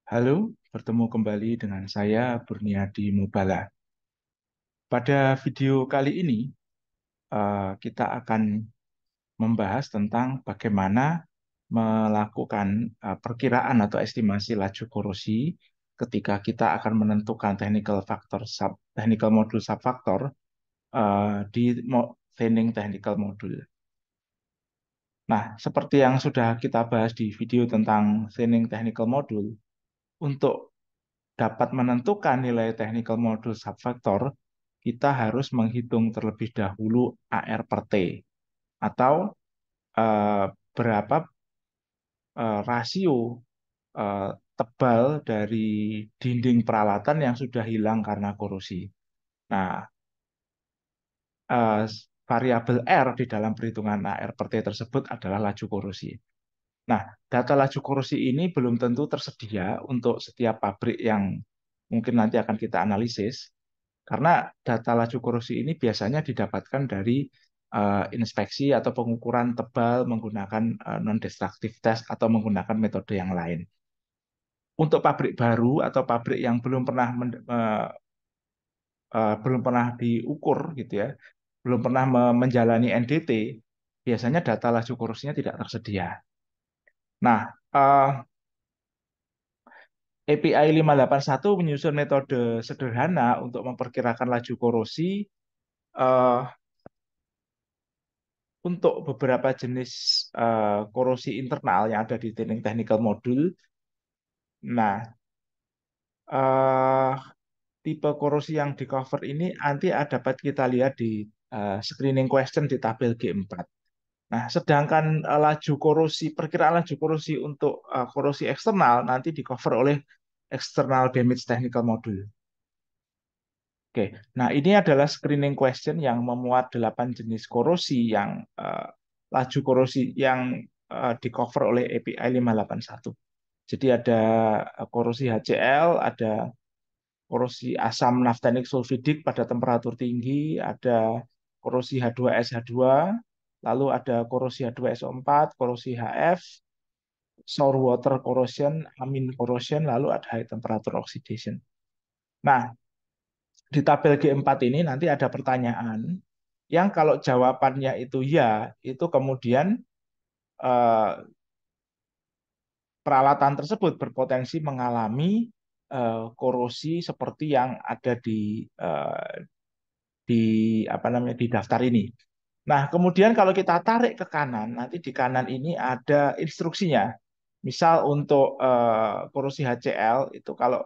Halo, bertemu kembali dengan saya Burniadi Mubala. Pada video kali ini, kita akan membahas tentang bagaimana melakukan perkiraan atau estimasi laju korosi ketika kita akan menentukan technical modul subfaktor di training technical modul. Nah, seperti yang sudah kita bahas di video tentang training technical modul, untuk dapat menentukan nilai technical modul subfaktor, kita harus menghitung terlebih dahulu AR per T atau eh, berapa rasio eh, tebal dari dinding peralatan yang sudah hilang karena korosi. Nah, eh, variabel R di dalam perhitungan AR per T tersebut adalah laju korosi. Nah, data laju korosi ini belum tentu tersedia untuk setiap pabrik yang mungkin nanti akan kita analisis. Karena data laju korosi ini biasanya didapatkan dari inspeksi atau pengukuran tebal menggunakan non-destructive test atau menggunakan metode yang lain. Untuk pabrik baru atau pabrik yang belum pernah diukur gitu ya, belum pernah menjalani NDT, biasanya data laju korosinya tidak tersedia. Nah, API 581 menyusun metode sederhana untuk memperkirakan laju korosi eh, untuk beberapa jenis korosi internal yang ada di training technical modul. Nah, eh, tipe korosi yang di cover ini nanti dapat kita lihat di screening question di tabel G4. Nah, sedangkan laju korosi, perkiraan laju korosi untuk korosi eksternal nanti di cover oleh external damage technical module. Oke, nah ini adalah screening question yang memuat 8 jenis korosi yang laju korosi yang di cover oleh API 581. Jadi ada korosi HCl, ada korosi asam naftanik sulfidik pada temperatur tinggi, ada korosi H2SH2, lalu ada korosi H2SO4, korosi HF, sour water corrosion, amin corrosion, lalu ada high temperature oxidation. Nah, di tabel G4 ini nanti ada pertanyaan yang kalau jawabannya itu ya, itu kemudian eh, peralatan tersebut berpotensi mengalami korosi seperti yang ada di apa namanya di daftar ini. Nah, kemudian kalau kita tarik ke kanan, nanti di kanan ini ada instruksinya. Misal untuk korosi HCl itu kalau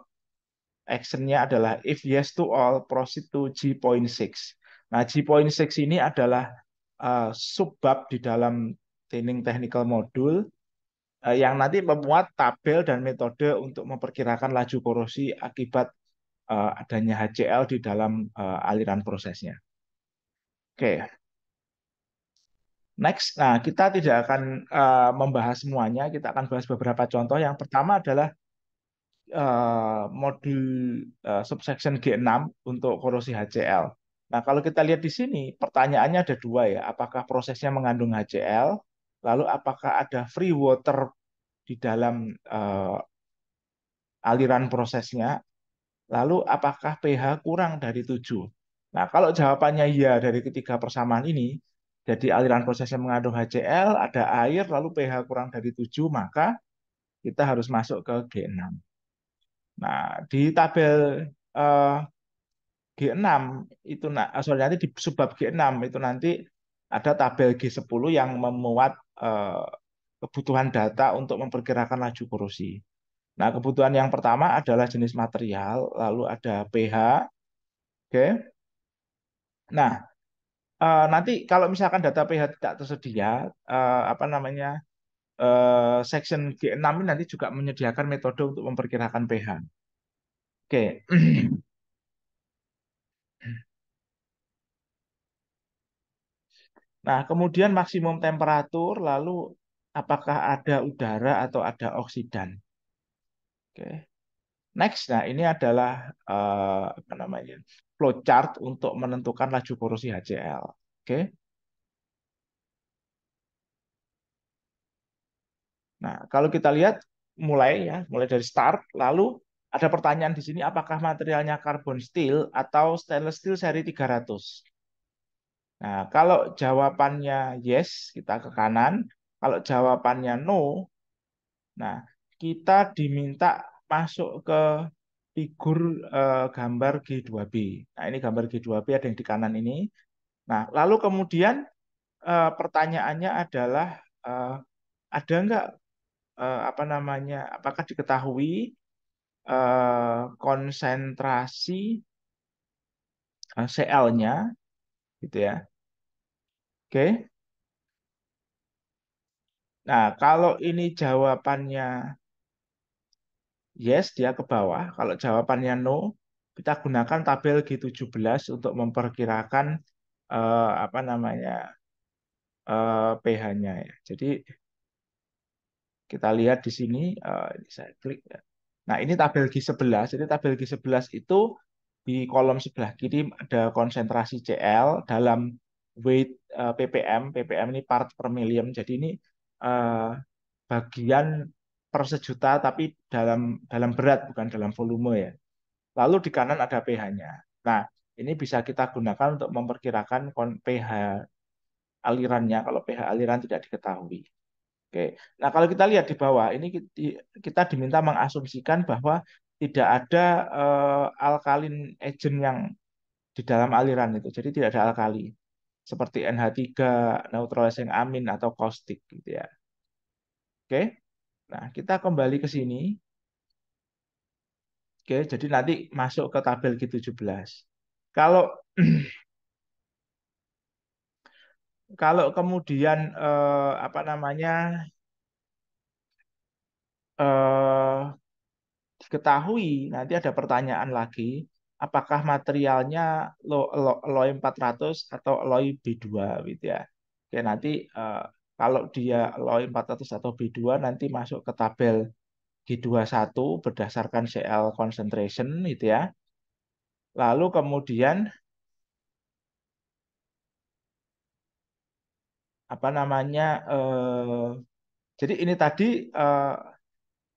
actionnya adalah if yes to all, proceed to G.6. Nah, G.6 ini adalah subbab di dalam training technical module yang nanti memuat tabel dan metode untuk memperkirakan laju korosi akibat adanya HCl di dalam aliran prosesnya. Oke, next. Nah, kita tidak akan membahas semuanya, kita akan bahas beberapa contoh. Yang pertama adalah modul subsection G6 untuk korosi HCl. Nah, kalau kita lihat di sini, pertanyaannya ada dua ya. Apakah prosesnya mengandung HCl? Lalu apakah ada free water di dalam aliran prosesnya? Lalu apakah pH kurang dari 7? Nah, kalau jawabannya iya dari ketiga persamaan ini, jadi aliran prosesnya mengandung HCl, ada air, lalu pH kurang dari 7, maka kita harus masuk ke G6. Nah, di tabel eh, G6 itu nanti di subbab G6 itu nanti ada tabel G10 yang memuat eh, kebutuhan data untuk memperkirakan laju korosi. Nah, kebutuhan yang pertama adalah jenis material, lalu ada pH, oke. Nah, nanti kalau misalkan data pH tidak tersedia, apa namanya, section G6 ini nanti juga menyediakan metode untuk memperkirakan pH. Oke. Nah, kemudian maksimum temperatur, lalu apakah ada udara atau ada oksidan. Oke. Next, nah ini adalah apa namanya flowchart untuk menentukan laju korosi HCl. Oke. Nah, kalau kita lihat mulai ya, mulai dari start. Lalu ada pertanyaan di sini, apakah materialnya karbon steel atau stainless steel seri 300? Nah, kalau jawabannya yes, kita ke kanan. Kalau jawabannya no, nah kita diminta masuk ke figur gambar G2B. Nah, ini gambar G2B ada yang di kanan ini. Nah, lalu kemudian pertanyaannya adalah eh, ada nggak apa namanya? Apakah diketahui konsentrasi Cl-nya, gitu ya? Oke. Nah, kalau ini jawabannya yes, dia ke bawah. Kalau jawabannya no, kita gunakan tabel G17 untuk memperkirakan apa namanya pH-nya ya. Jadi kita lihat di sini, ini saya klik ya. Nah, ini tabel G11. Jadi tabel G11 itu di kolom sebelah kiri ada konsentrasi Cl dalam weight ppm. ppm ini part per million. Jadi ini eh, bagian per sejuta tapi dalam berat bukan dalam volume ya. Lalu di kanan ada pH-nya. Nah, ini bisa kita gunakan untuk memperkirakan pH alirannya kalau pH aliran tidak diketahui. Oke. Nah, kalau kita lihat di bawah, ini kita diminta mengasumsikan bahwa tidak ada alkalin agent yang di dalam aliran itu. Jadi tidak ada alkali. Seperti NH3, neutralizing amin, atau caustic gitu ya. Oke. Nah, kita kembali ke sini. Oke, jadi nanti masuk ke tabel G17. Kalau kalau kemudian apa namanya eh, diketahui, nanti ada pertanyaan lagi, apakah materialnya alloy 400 atau alloy B2 gitu ya. Oke, nanti kalau dia alloy 400 atau B2 nanti masuk ke tabel G21 berdasarkan Cl concentration gitu ya. Lalu kemudian apa namanya jadi ini tadi eh,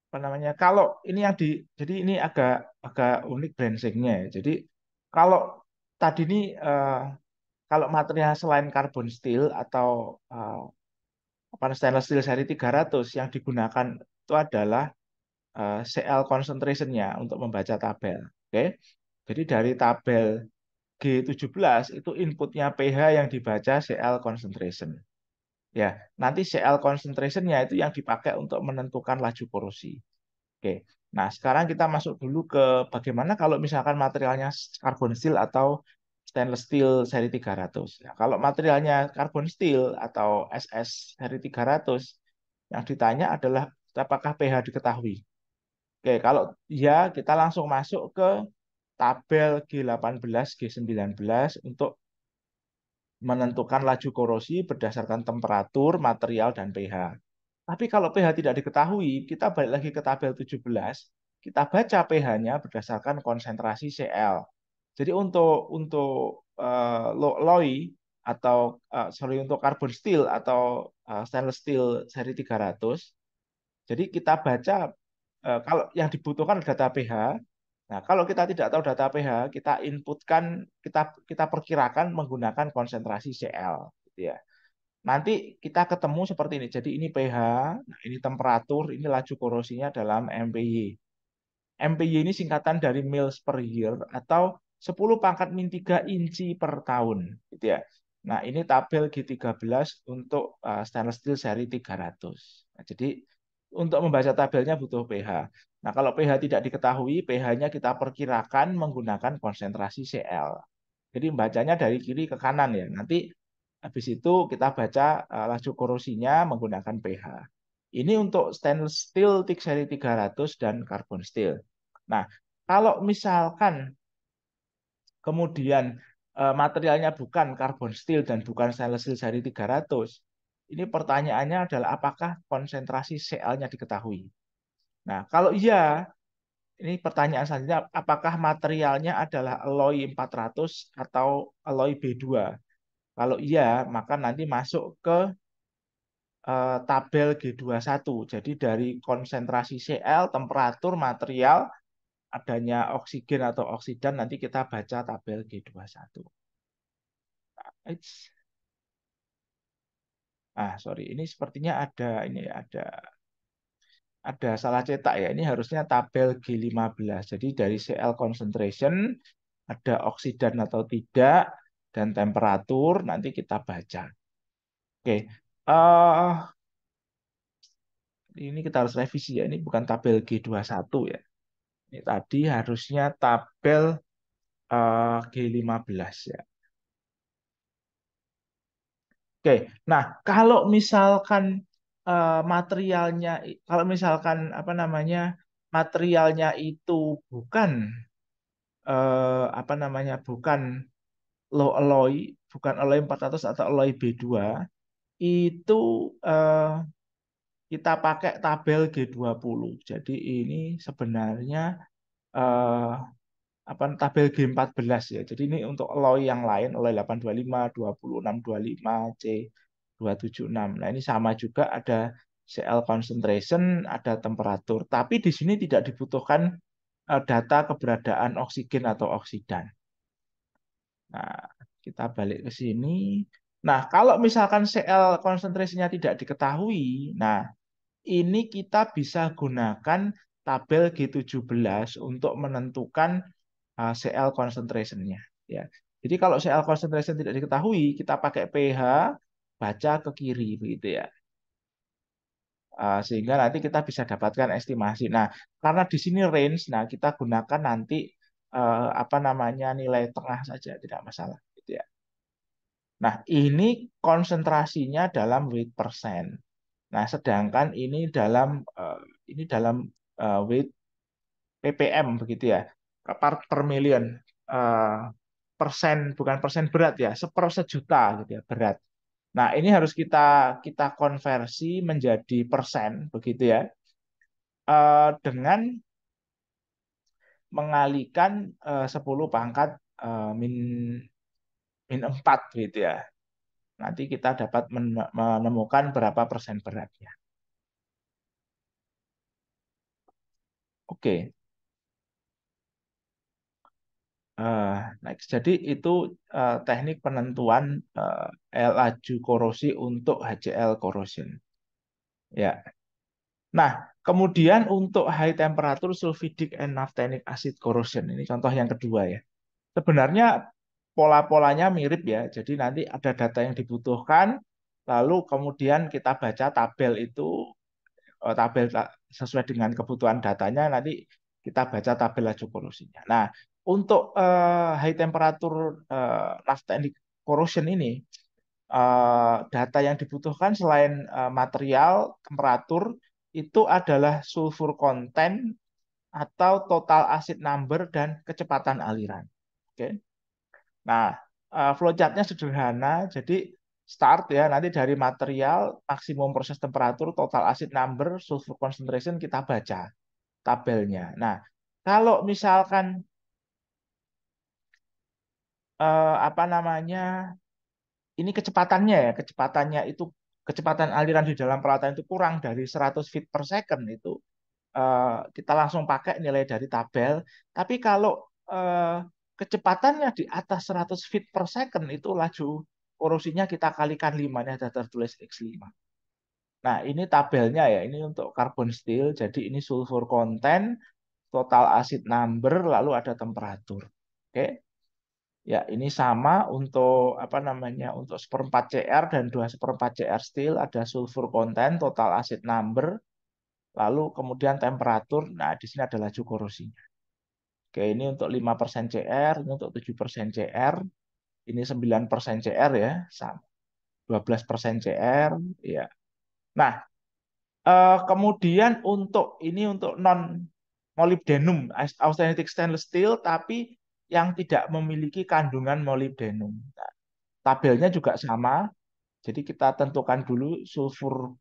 apa namanya kalau ini yang di jadi ini agak agak unik branchingnya ya. Jadi kalau tadi ini kalau material selain karbon steel atau eh, apa stainless steel seri 300 yang digunakan itu adalah Cl concentration-nya untuk membaca tabel. Oke. Jadi dari tabel G17 itu inputnya pH yang dibaca Cl concentration. Ya, nanti Cl concentration-nya itu yang dipakai untuk menentukan laju korosi. Oke. Nah, sekarang kita masuk dulu ke bagaimana kalau misalkan materialnya carbon steel atau stainless steel seri 300. Ya, kalau materialnya carbon steel atau SS seri 300, yang ditanya adalah apakah pH diketahui. Oke, kalau ya kita langsung masuk ke tabel G18, G19 untuk menentukan laju korosi berdasarkan temperatur, material, dan pH. Tapi kalau pH tidak diketahui, kita balik lagi ke tabel 17, kita baca pH-nya berdasarkan konsentrasi Cl. Jadi untuk alloy atau sorry untuk carbon steel atau stainless steel seri 300, jadi kita baca kalau yang dibutuhkan data pH. Nah, kalau kita tidak tahu data pH, kita inputkan, kita perkirakan menggunakan konsentrasi Cl, gitu ya. Nanti kita ketemu seperti ini. Jadi ini pH, nah ini temperatur, ini laju korosinya dalam MPY. MPY ini singkatan dari mils per year atau 10 pangkat min 3 inci per tahun, gitu ya. Nah, ini tabel G13 untuk stainless steel seri 300. Nah, jadi untuk membaca tabelnya butuh pH. Nah, kalau pH tidak diketahui, pH-nya kita perkirakan menggunakan konsentrasi Cl. Jadi membacanya dari kiri ke kanan ya. Nanti habis itu kita baca laju korosinya menggunakan pH. Ini untuk stainless steel TIG seri 300 dan carbon steel. Nah, kalau misalkan kemudian materialnya bukan carbon steel dan bukan stainless steel seri 300, ini pertanyaannya adalah apakah konsentrasi Cl-nya diketahui. Nah, kalau iya, ini pertanyaan selanjutnya, apakah materialnya adalah alloy 400 atau alloy B2? Kalau iya, maka nanti masuk ke tabel G21. Jadi dari konsentrasi Cl, temperatur, material, adanya oksigen atau oksidan, nanti kita baca tabel G21. Eits. Sorry, ini sepertinya ada salah cetak ya. Ini harusnya tabel G15. Jadi dari Cl concentration ada oksidan atau tidak dan temperatur nanti kita baca. Oke. Ini kita harus revisi ya. Ini bukan tabel G21 ya. Ini tadi harusnya tabel G15 ya. Oke, nah kalau misalkan apa namanya materialnya itu bukan apa namanya bukan low alloy, bukan alloy 400 atau alloy B2, itu eh, kita pakai tabel G20. Jadi ini sebenarnya eh, apa tabel G14 ya. Jadi ini untuk alloy yang lain, alloy 825, 2625, C276. Nah, ini sama juga ada Cl concentration, ada temperatur. Tapi di sini tidak dibutuhkan data keberadaan oksigen atau oksidan. Nah, kita balik ke sini. Nah, kalau misalkan Cl konsentrasinya tidak diketahui, nah ini kita bisa gunakan tabel G17 untuk menentukan Cl concentration-nya. Ya. Jadi kalau Cl concentration tidak diketahui, kita pakai pH baca ke kiri begitu ya. Sehingga nanti kita bisa dapatkan estimasi. Nah, karena di sini range, nah kita gunakan nanti apa namanya nilai tengah saja, tidak masalah. Gitu ya. Nah, ini konsentrasinya dalam weight persen. Nah, sedangkan ini dalam weight ppm begitu ya, part per million. Eh, persen bukan persen berat ya, sejuta gitu ya berat. Nah, ini harus kita kita konversi menjadi persen begitu ya. Dengan mengalikan 10 pangkat min min 4 gitu ya. Nanti kita dapat menemukan berapa persen beratnya. Oke. Next. Jadi itu teknik penentuan laju korosi untuk HCl corrosion. Ya. Nah, kemudian untuk high temperature sulfidic and naphthenic acid corrosion, ini contoh yang kedua ya. Sebenarnya pola-polanya mirip ya. Jadi nanti ada data yang dibutuhkan, lalu kemudian kita baca tabel itu, sesuai dengan kebutuhan datanya, nanti kita baca tabel laju korosinya. Nah, untuk high temperature naphthenic corrosion ini, data yang dibutuhkan selain material, temperatur, itu adalah sulfur content atau total acid number dan kecepatan aliran. Oke. Nah, flowchartnya sederhana. Jadi start ya nanti dari material, maksimum proses temperatur, total acid number, sulfur concentration kita baca tabelnya. Nah, kalau misalkan apa namanya ini kecepatannya ya, kecepatan aliran di dalam peralatan itu kurang dari 100 feet per second itu kita langsung pakai nilai dari tabel. Tapi kalau eh, kecepatannya di atas 100 feet per second itu laju korosinya kita kalikan 5, ini ada tertulis X5. Nah, ini tabelnya ya, ini untuk carbon steel. Jadi ini sulfur content, total acid number, lalu ada temperatur. Oke. Ya, ini sama untuk apa namanya? Untuk seperempat Cr dan 2/4 Cr steel ada sulfur content, total acid number, lalu kemudian temperatur. Nah, di sini ada laju korosinya. Oke, ini untuk 5% Cr, ini untuk 7% Cr, ini 9% Cr ya, sama. 12% Cr, ya. Nah, kemudian untuk non molybdenum, austenitic stainless steel, tapi yang tidak memiliki kandungan molybdenum. Nah, tabelnya juga sama, jadi kita tentukan dulu sulfur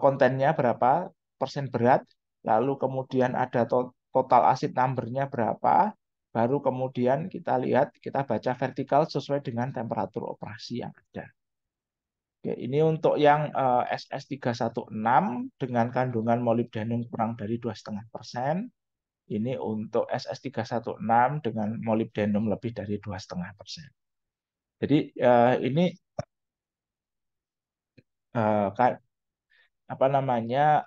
kontennya berapa persen berat, lalu kemudian ada total acid number-nya berapa, baru kemudian kita lihat, kita baca vertikal sesuai dengan temperatur operasi yang ada. Oke, ini untuk yang SS316 dengan kandungan molibdenum kurang dari 2,5%. Ini untuk SS316 dengan molibdenum lebih dari 2,5%. Jadi ini eh, apa namanya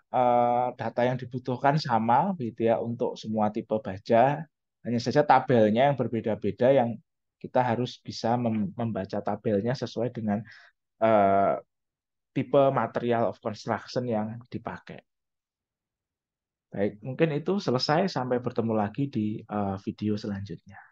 data yang dibutuhkan sama gitu ya untuk semua tipe baja. Hanya saja tabelnya yang berbeda-beda yang kita harus bisa membaca tabelnya sesuai dengan eh, tipe material of construction yang dipakai. Baik, mungkin itu selesai. Sampai bertemu lagi di video selanjutnya.